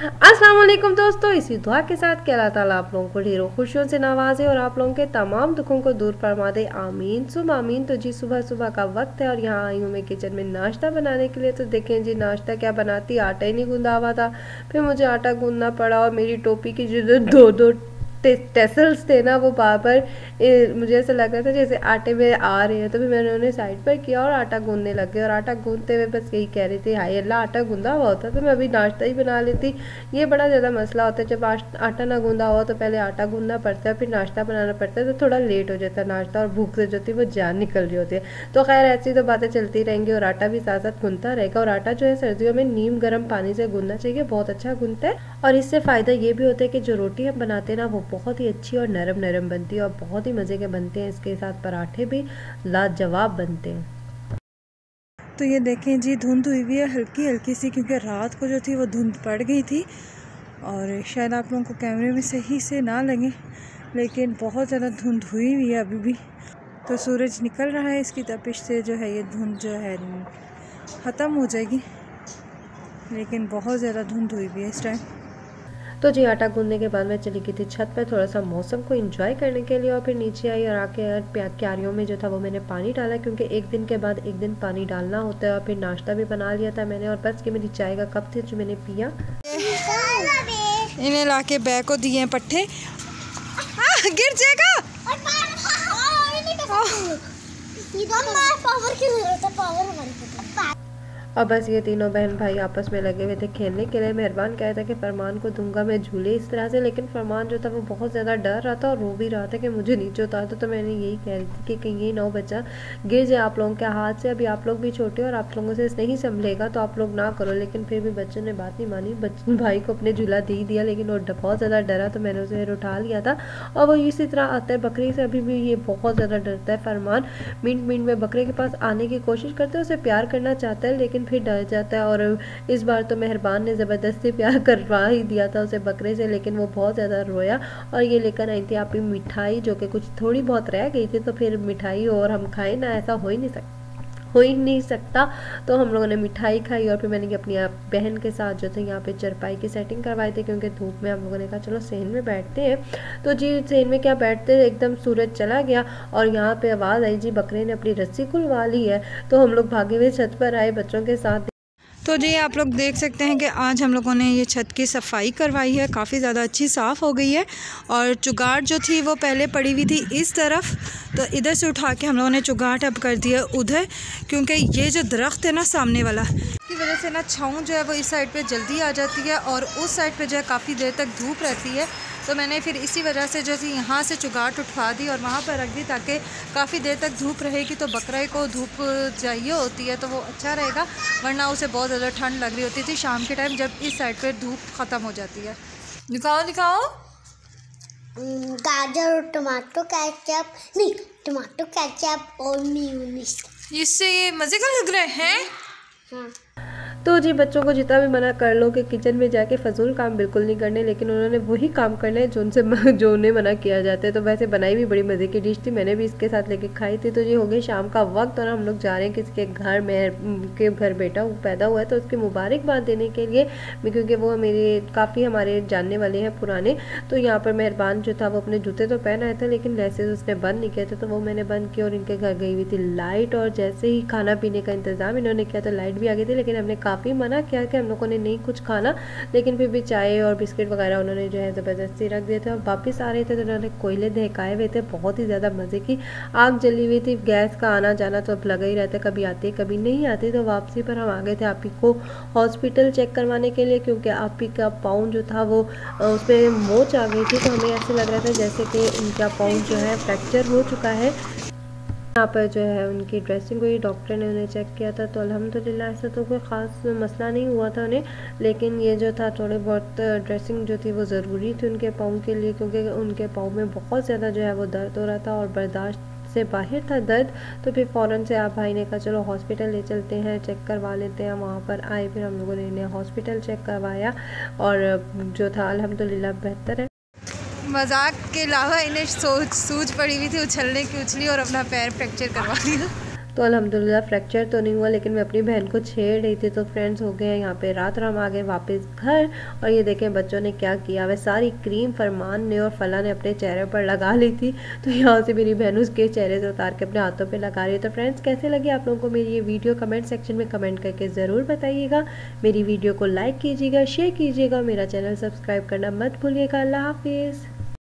अस्सलाम वालेकुम दोस्तों, इसी दुआ के साथ कि अल्लाह ताला आप लोगों को ढेरों खुशियों से नवाजे और आप लोगों के तमाम दुखों को दूर फरमा दे। आमीन सुबह आमीन। तो जी सुबह सुबह का वक्त है और यहाँ आई हूँ मैं किचन में नाश्ता बनाने के लिए। तो देखें जी नाश्ता क्या बनाती, आटा ही नहीं गूंदा हुआ था, फिर मुझे आटा गूंदना पड़ा और मेरी टोपी की जो दो दो टेसल्स थे ना वो बार बार मुझे ऐसा लग रहा था जैसे आटे में आ रहे हैं। तो फिर मैंने उन्हें साइड पर किया और आटा गूंदने लग गए और आटा गूंदते हुए बस यही कह रही थी, हाय अल्लाह आटा गूंदा हुआ होता तो मैं अभी नाश्ता ही बना लेती। ये बड़ा ज़्यादा मसला होता है, जब आटा ना गूंदा हुआ तो पहले आटा गूंदना पड़ता है फिर नाश्ता बनाना पड़ता है, तो थोड़ा लेट हो जाता है नाश्ता और भूख से जो थी वो जान निकल रही होती है। तो खैर ऐसी तो बातें चलती रहेंगी और आटा भी साथ साथ गूंदता रहेगा। और आटा जो है सर्दियों में नीम गर्म पानी से गूंदना चाहिए, बहुत अच्छा गूंदता है। और इससे फ़ायदा ये भी होता है कि जो रोटी हम बनाते हैं ना वो बहुत ही अच्छी और नरम नरम बनती है और बहुत ही मज़े के बनते हैं। इसके साथ पराठे भी लाजवाब बनते हैं। तो ये देखें जी धुंध हुई हुई है हल्की हल्की सी, क्योंकि रात को जो थी वो धुंध पड़ गई थी और शायद आप लोगों को कैमरे में सही से ना लगे, लेकिन बहुत ज़्यादा धुंध हुई हुई है अभी भी। तो सूरज निकल रहा है, इसकी तपिश से जो है ये धुंध जो है ख़त्म हो जाएगी, लेकिन बहुत ज़्यादा धुंध हुई हुई है इस टाइम। तो जी आटा गूंदने के बाद मैं चली गई थी छत पर थोड़ा सा मौसम को एंजॉय करने के लिए और फिर नीचे आई और आके क्यारियों में जो था वो मैंने पानी डाला, क्योंकि एक दिन के बाद एक दिन पानी डालना होता है। और फिर नाश्ता भी बना लिया था मैंने और बस कि मेरी चाय का कप थी जो मैंने पिया। इन्हें लाके बैग को दिए पट्टे, गिर जाएगा। और बस ये तीनों बहन भाई आपस में लगे हुए थे खेलने के लिए। मेहरबान कह रहा था कि फरमान को दूंगा मैं झूले इस तरह से, लेकिन फरमान जो था वो बहुत ज़्यादा डर रहा था और रो भी रहा था कि मुझे नीचे उतार दो। तो मैंने यही कह रही थी कि कहीं ये नौ बच्चा गिर जाए आप लोगों के हाथ से। अभी आप लोग भी छोटे और आप लोगों से नहीं संभलेगा तो आप लोग ना करो, लेकिन फिर भी बच्चों ने बात नहीं मानी। भाई को अपने झूला दे दिया, लेकिन वो बहुत ज़्यादा डरा तो मैंने उसे उठा लिया था। और वो इसी तरह आता है बकरी से, अभी भी ये बहुत ज़्यादा डरता है। फरमान मिनट मिनट में बकरे के पास आने की कोशिश करता है, उसे प्यार करना चाहता है लेकिन फिर डर जाता है। और इस बार तो मेहरबान ने ज़बरदस्ती प्यार करवा ही दिया था उसे बकरे से, लेकिन वो बहुत ज़्यादा रोया। और ये लेकर आई थी आपकी मिठाई जो कि कुछ थोड़ी बहुत रह गई थी, तो फिर मिठाई और हम खाएं ना, ऐसा हो ही नहीं सकता। तो हम लोगों ने मिठाई खाई और फिर मैंने अपनी बहन के साथ जो थे यहाँ पे चरपाई की सेटिंग करवाई थी, क्योंकि धूप में हम लोगों ने कहा चलो सेन में बैठते हैं। तो जी सेन में क्या बैठते, एकदम सूरज चला गया और यहाँ पे आवाज़ आई जी बकरे ने अपनी रस्सी खुलवा ली है। तो हम लोग भागे हुए छत पर आए बच्चों के साथ। तो जी आप लोग देख सकते हैं कि आज हम लोगों ने ये छत की सफाई करवाई है, काफ़ी ज़्यादा अच्छी साफ़ हो गई है। और चुगाट जो थी वो पहले पड़ी हुई थी इस तरफ, तो इधर से उठा के हम लोगों ने चुगाट अब कर दिया उधर, क्योंकि ये जो दरख्त है ना सामने वाला, इसकी वजह से ना छाँव जो है वो इस साइड पे जल्दी आ जाती है और उस साइड पे जो है काफ़ी देर तक धूप रहती है। तो मैंने फिर इसी वजह से जो थी यहाँ से चुगाट उठवा दी और वहाँ पर रख दी, ताकि काफ़ी देर तक धूप रहेगी तो बकरे को धूप चाहिए होती है तो वो अच्छा रहेगा, वरना उसे बहुत ज़्यादा ठंड लग रही होती थी शाम के टाइम जब इस साइड पर धूप ख़त्म हो जाती है। दिखाओ गाजर और टमाटो केचप, नहीं टमाटो केचप और मेयोनीज, इससे ये मज़े का लग रहे हैं। हाँ। तो जी बच्चों को जितना भी मना कर लो कि किचन में जाके फजूल काम बिल्कुल नहीं करने, लेकिन उन्होंने वही काम करना है जो उन्हें मना किया जाता है। तो वैसे बनाई भी बड़ी मज़े की डिश थी, मैंने भी इसके साथ लेके खाई थी। तो ये हो गई शाम का वक्त और हम लोग जा रहे हैं किसी के घर में के घर बेटा पैदा हुआ है तो उसकी मुबारकबाद देने के लिए, क्योंकि वो मेरे काफ़ी हमारे जानने वाले हैं पुराने। तो यहाँ पर मेहरबान जो था वो अपने जूते तो पहन आया था लेकिन लेसेस उसने बंद नहीं किया था, तो वो मैंने बंद किया और इनके घर गई हुई थी लाइट। और जैसे ही खाना पीने का इंतज़ाम इन्होंने किया तो लाइट भी आ गई थी, लेकिन हमने काफ़ी मना किया कि हम लोगों ने नहीं कुछ खाना, लेकिन फिर भी चाय और बिस्किट वगैरह उन्होंने जो है ज़बरदस्ती रख दिए थे। और वापस आ रहे थे तो उन्होंने कोयले दहकाए हुए थे, बहुत ही ज़्यादा मज़े की आग जली हुई थी। गैस का आना जाना तो अब लगा ही रहता है, कभी आती कभी नहीं आती। तो वापसी पर हम आ गए थे आपी को हॉस्पिटल चेक करवाने के लिए, क्योंकि आपी का पाँव जो था वो उसमें मोच आ गई थी। तो हमें ऐसे लग रहा था जैसे कि उनका पाँव जो है फ्रैक्चर हो चुका है। यहाँ पर जो है उनकी ड्रेसिंग हुई, डॉक्टर ने उन्हें चेक किया था तो अल्हम्दुलिल्लाह ऐसा तो कोई ख़ास मसला नहीं हुआ था उन्हें, लेकिन ये जो था थोड़ी बहुत ड्रेसिंग जो थी वो ज़रूरी थी उनके पाँव के लिए, क्योंकि उनके पाँव में बहुत ज़्यादा जो है वो दर्द हो रहा था और बर्दाश्त से बाहर था दर्द। तो फिर फ़ौरन से आप भाई ने कहा चलो हॉस्पिटल ले चलते हैं, चेक करवा लेते हैं। वहाँ पर आए, फिर हम लोगों ने इन्हें हॉस्पिटल चेक करवाया और जो था अल्हम्दुलिल्लाह बेहतर है। मजाक के अलावा इन्हें सूझ पड़ी हुई थी उछलने की, उछली और अपना पैर फ्रैक्चर करवा लिया। तो अल्हम्दुलिल्लाह फ्रैक्चर तो नहीं हुआ, लेकिन मैं अपनी बहन को छेड़ रही थी। तो फ्रेंड्स हो गए यहाँ पे रात, और हम आ गए वापस घर। और ये देखें बच्चों ने क्या किया, वह सारी क्रीम फरमान ने और फला ने अपने चेहरे पर लगा ली थी। तो यहाँ से मेरी बहन उसके चेहरे से उतार के अपने हाथों पे लगा रही है। तो फ्रेंड्स कैसे लगी आप लोगों को मेरी ये वीडियो, कमेंट सेक्शन में कमेंट करके ज़रूर बताइएगा। मेरी वीडियो को लाइक कीजिएगा, शेयर कीजिएगा, मेरा चैनल सब्सक्राइब करना मत भूलिएगा। अल्लाह हाफिज़।